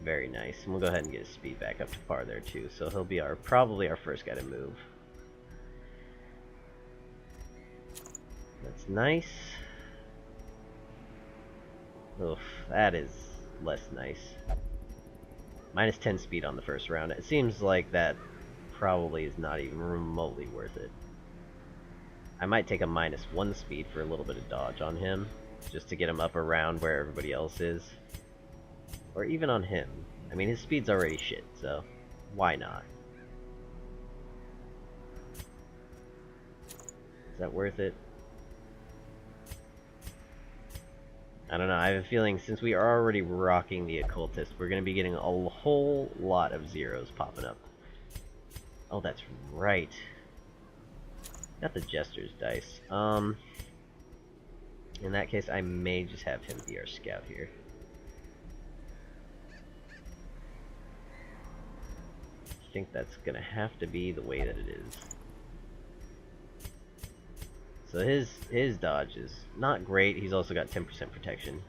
Very nice. And we'll go ahead and get his speed back up to par there too. So he'll be probably our first guy to move. That's nice. Oof, that is less nice. Minus 10 speed on the first round. It seems like that probably is not even remotely worth it. I might take a minus 1 speed for a little bit of dodge on him, just to get him up around where everybody else is. Or even on him. I mean, his speed's already shit, so why not? Is that worth it? I don't know, I have a feeling since we are already rocking the Occultist, we're going to be getting a whole lot of zeros popping up. Oh, that's right. Got the Jester's dice. In that case, I may just have him be our scout here. I think that's going to have to be the way that it is. So his dodge is not great. He's also got 10% protection.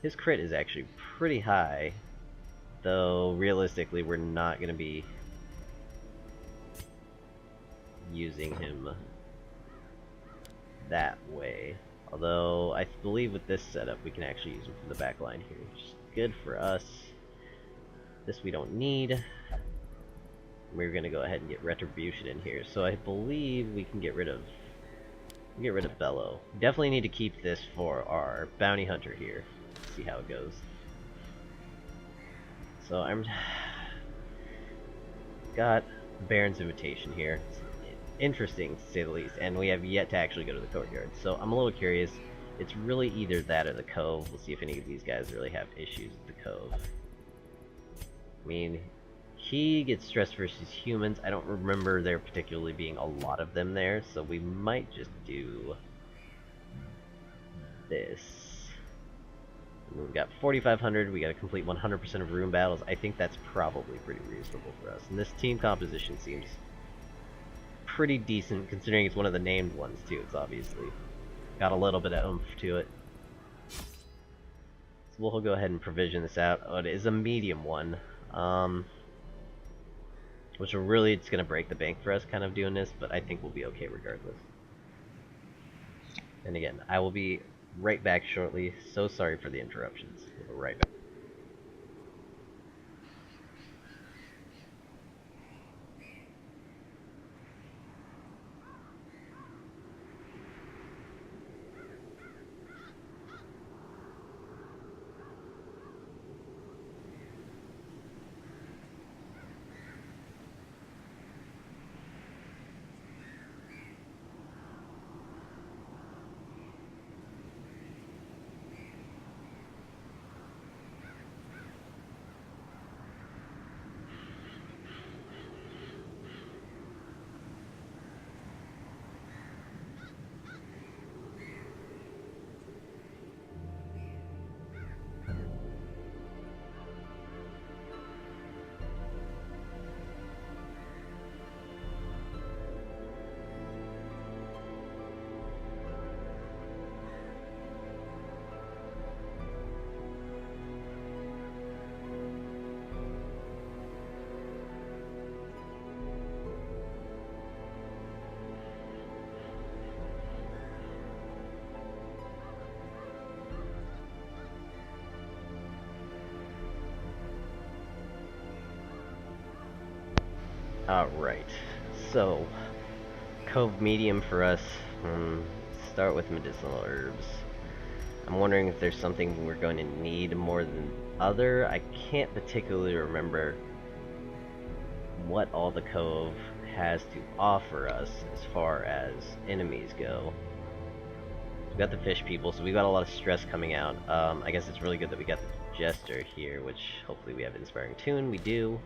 His crit is actually pretty high, though realistically we're not going to be using him that way. Although I believe with this setup we can actually use him from the back line here, which is good for us. This we don't need. We're gonna go ahead and get Retribution in here. So I believe we can get rid of Bellow. Definitely need to keep this for our bounty hunter here. See how it goes. So I'm got Baron's Invitation here. It's interesting to say the least, and we have yet to actually go to the courtyard. So I'm a little curious. It's really either that or the Cove. We'll see if any of these guys really have issues with the Cove. I mean, he gets stressed versus humans. I don't remember there particularly being a lot of them there, so we might just do this. We've got 4,500, we got to complete 100% of room battles. I think that's probably pretty reasonable for us. And this team composition seems pretty decent, considering it's one of the named ones too. It's obviously got a little bit of oomph to it. So we'll go ahead and provision this out. Oh, it is a medium one. Which will really, it's going to break the bank for us kind of doing this, but I think we'll be okay regardless. And again, I will be right back shortly. So sorry for the interruptions. We'll be right back. Alright, so Cove medium for us. Start with medicinal herbs. I'm wondering if there's something we're going to need more than other. I can't particularly remember what all the Cove has to offer us as far as enemies go. We've got the fish people, so we've got a lot of stress coming out. I guess it's really good that we got the Jester here, which hopefully we have Inspiring Tune. We do.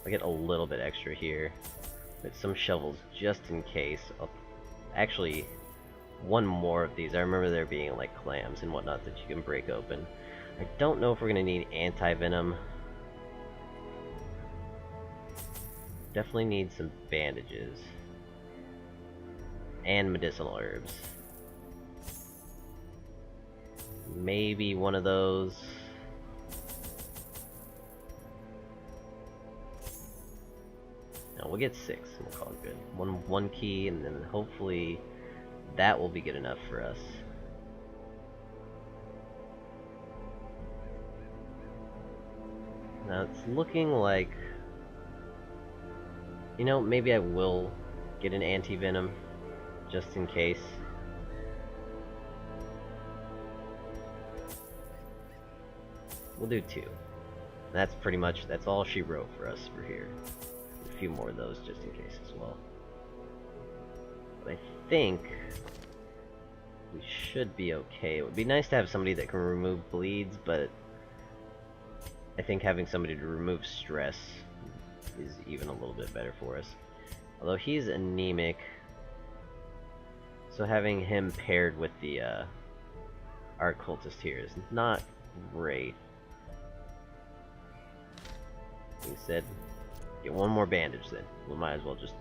I get a little bit extra here, but some shovels just in case. Actually, one more of these. I remember there being like clams and whatnot that you can break open. I don't know if we're going to need anti-venom. Definitely need some bandages. And medicinal herbs. Maybe one of those. No, we'll get 6 and we'll call it good. One key, and then hopefully that will be good enough for us. Now it's looking like, you know, maybe I will get an anti-venom just in case. We'll do 2. That's pretty much, that's all she wrote for us for here. A few more of those just in case as well. But I think we should be okay. It would be nice to have somebody that can remove bleeds, but I think having somebody to remove stress is even a little bit better for us. Although he's anemic, so having him paired with the our cultist here is not great. He said, get one more bandage then. We might as well just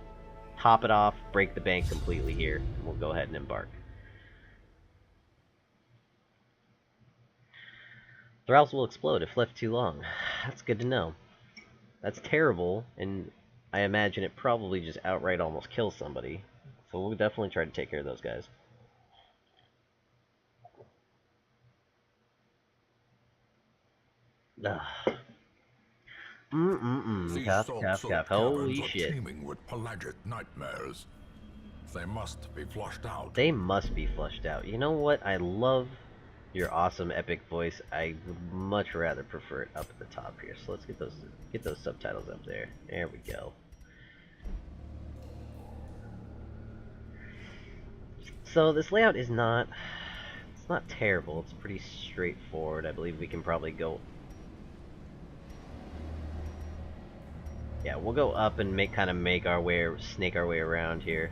top it off, break the bank completely here, and we'll go ahead and embark. Thralls will explode if left too long. That's good to know. That's terrible, and I imagine it probably just outright almost kills somebody. So we'll definitely try to take care of those guys. Cuff. Holy shit. Teeming with pelagic nightmares. They must be flushed out. They must be flushed out. You know what? I love your awesome epic voice. I would much rather prefer it up at the top here. So let's get those subtitles up there. There we go. So this layout is not, it's not terrible. It's pretty straightforward. I believe we can probably go, yeah, we'll go up and snake our way around here.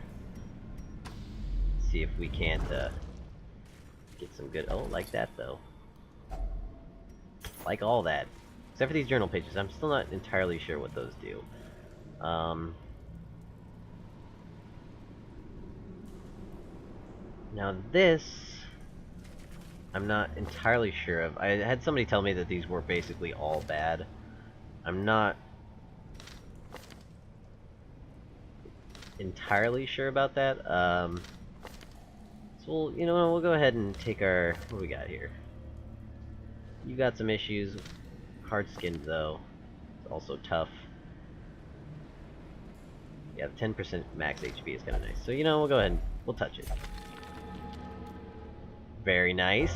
See if we can't get some good. Oh, like that though. Like all that, except for these journal pages. I'm still not entirely sure what those do. Now this, I'm not entirely sure of. I had somebody tell me that these were basically all bad. I'm not entirely sure about that. So you know, we'll go ahead and take our, what do we got here? You got some issues. Hard-skinned though. It's also tough. Yeah, 10% max HP is kind of nice. So you know, we'll go ahead and we'll touch it. Very nice.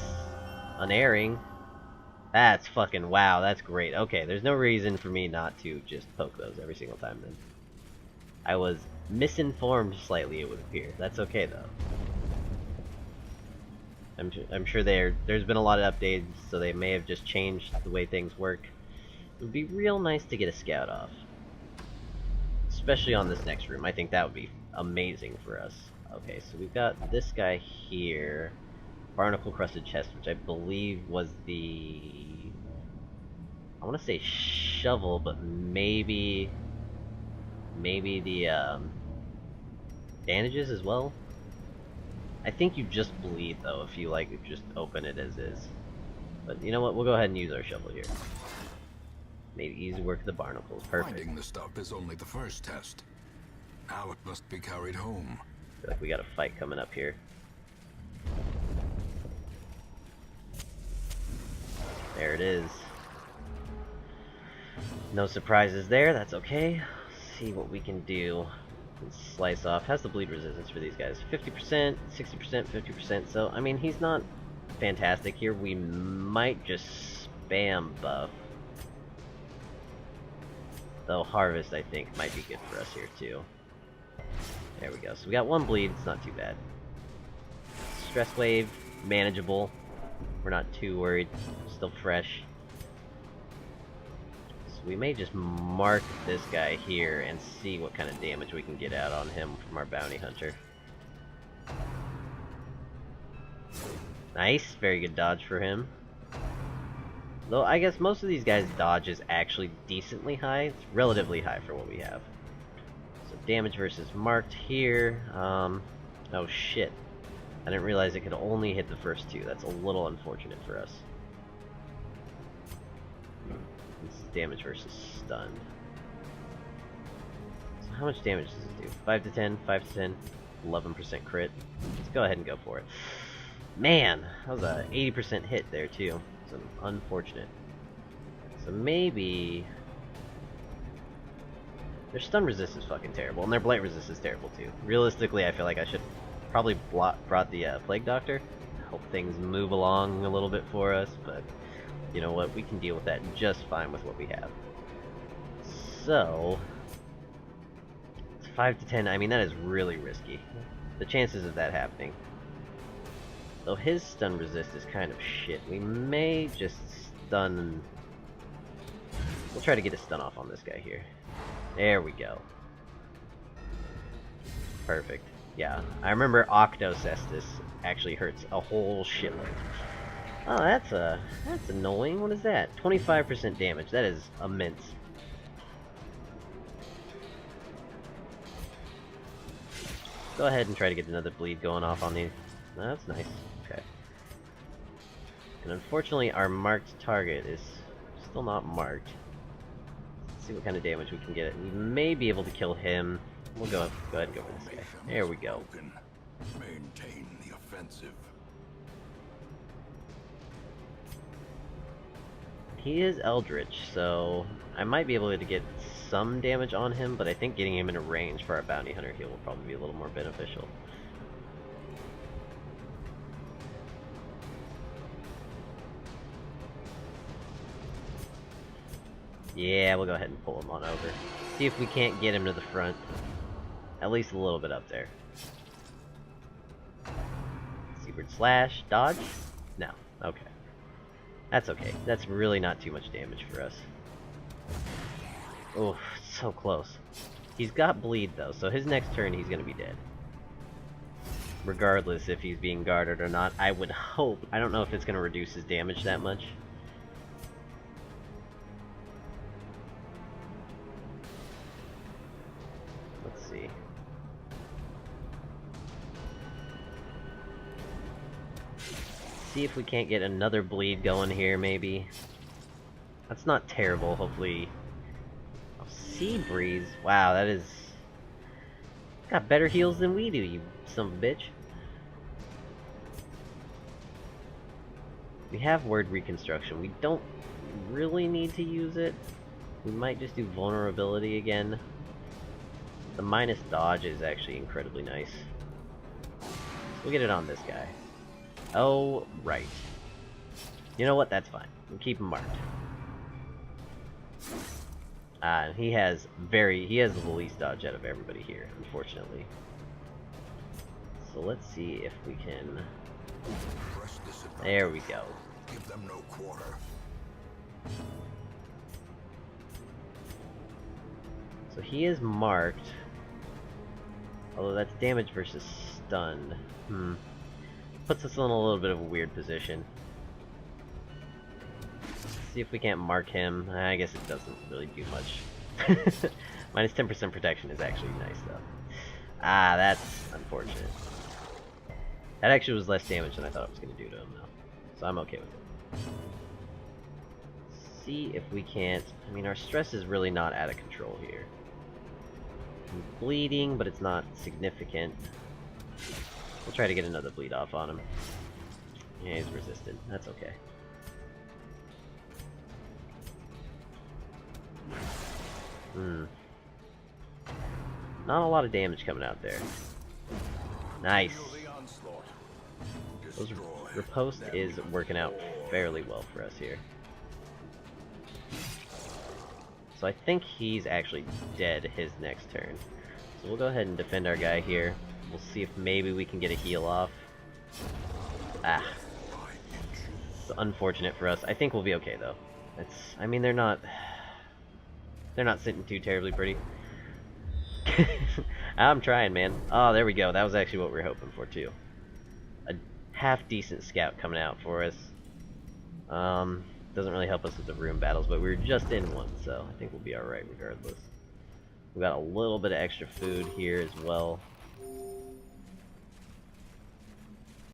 Unerring. That's fucking wow, that's great. Okay, there's no reason for me not to just poke those every single time then. I was misinformed slightly, it would appear. That's okay though. I'm sure there's been a lot of updates, so they may have just changed the way things work. It would be real nice to get a scout off. Especially on this next room. I think that would be amazing for us. Okay, so we've got this guy here. Barnacle crusted chest, which I believe was the, I want to say shovel, but maybe the bandages as well. I think you just bleed though if you like just open it as is. But you know what? We'll go ahead and use our shovel here. Maybe easy work of the barnacles. Perfect. Finding the stuff is only the first test. Now it must be carried home. I feel like we got a fight coming up here. There it is. No surprises there, that's okay. Let's see what we can do. Slice off. How's the bleed resistance for these guys? 50%, 60%, 50%. So, I mean, he's not fantastic here. We might just spam buff. Though Harvest, I think, might be good for us here, too. There we go. So we got one bleed. It's not too bad. Stress wave, manageable. We're not too worried. Still fresh. So we may just mark this guy here and see what kind of damage we can get out on him from our bounty hunter. Nice. Very good dodge for him. Though I guess most of these guys' dodge is actually decently high. It's relatively high for what we have. So damage versus marked here. Oh shit. I didn't realize it could only hit the first two. That's a little unfortunate for us. It's damage versus stunned. So how much damage does it do? 5 to 10, 5 to 10, 11% crit. Let's go ahead and go for it. Man, that was a 80% hit there too. It's unfortunate. So maybe... Their stun resist is fucking terrible, and their blight resist is terrible too. Realistically, I feel like I should probably brought the Plague Doctor. Hope things move along a little bit for us, but you know what? We can deal with that just fine with what we have. So... It's 5 to 10. I mean, that is really risky. The chances of that happening. Though his stun resist is kind of shit. We may just stun... We'll try to get a stun off on this guy here. There we go. Perfect. Yeah, I remember Octocestus actually hurts a whole shitload. Oh, that's annoying. What is that? 25% damage. That is immense. Go ahead and try to get another bleed going off on these. Oh, that's nice. Okay. And unfortunately, our marked target is still not marked. Let's see what kind of damage we can get. We may be able to kill him. We'll go ahead and go for this guy. There we go. Maintain the offensive. He is Eldritch, so I might be able to get some damage on him, but I think getting him in a range for our bounty hunter heal will probably be a little more beneficial. Yeah, we'll go ahead and pull him on over. See if we can't get him to the front. At least a little bit up there. Seaward slash. Dodge? No. Okay. That's okay. That's really not too much damage for us. Oh, so close. He's got bleed though, so his next turn he's gonna be dead. Regardless if he's being guarded or not, I would hope. I don't know if it's gonna reduce his damage that much. Let's see. See if we can't get another bleed going here, maybe. That's not terrible, hopefully. Oh, Sea Breeze. Wow, that is... Got better heals than we do, you son of a bitch. We have Word Reconstruction. We don't really need to use it. We might just do Vulnerability again. The minus dodge is actually incredibly nice. We'll get it on this guy. Oh, right. You know what? That's fine. We'll keep him marked. He has the least dodge out of everybody here, unfortunately. So let's see if we can... There we go. Give them no quarter. So he is marked. Although that's damage versus stunned. Puts us in a little bit of a weird position. See if we can't mark him. I guess it doesn't really do much. Minus 10% protection is actually nice, though. Ah, that's unfortunate. That actually was less damage than I thought it was going to do to him, though. So I'm okay with it. See if we can't... I mean, our stress is really not out of control here. I'm bleeding, but it's not significant. We'll try to get another bleed off on him. Yeah, he's resisted. That's okay. Not a lot of damage coming out there. Nice. Riposte is working out fairly well for us here. So I think he's actually dead his next turn. So we'll go ahead and defend our guy here. We'll see if maybe we can get a heal off. Ah. It's unfortunate for us. I think we'll be okay though. I mean, they're not sitting too terribly pretty. I'm trying, man. Oh, there we go. That was actually what we were hoping for too. A half-decent scout coming out for us. Doesn't really help us with the room battles, but we were just in one, so I think we'll be alright regardless. We got a little bit of extra food here as well.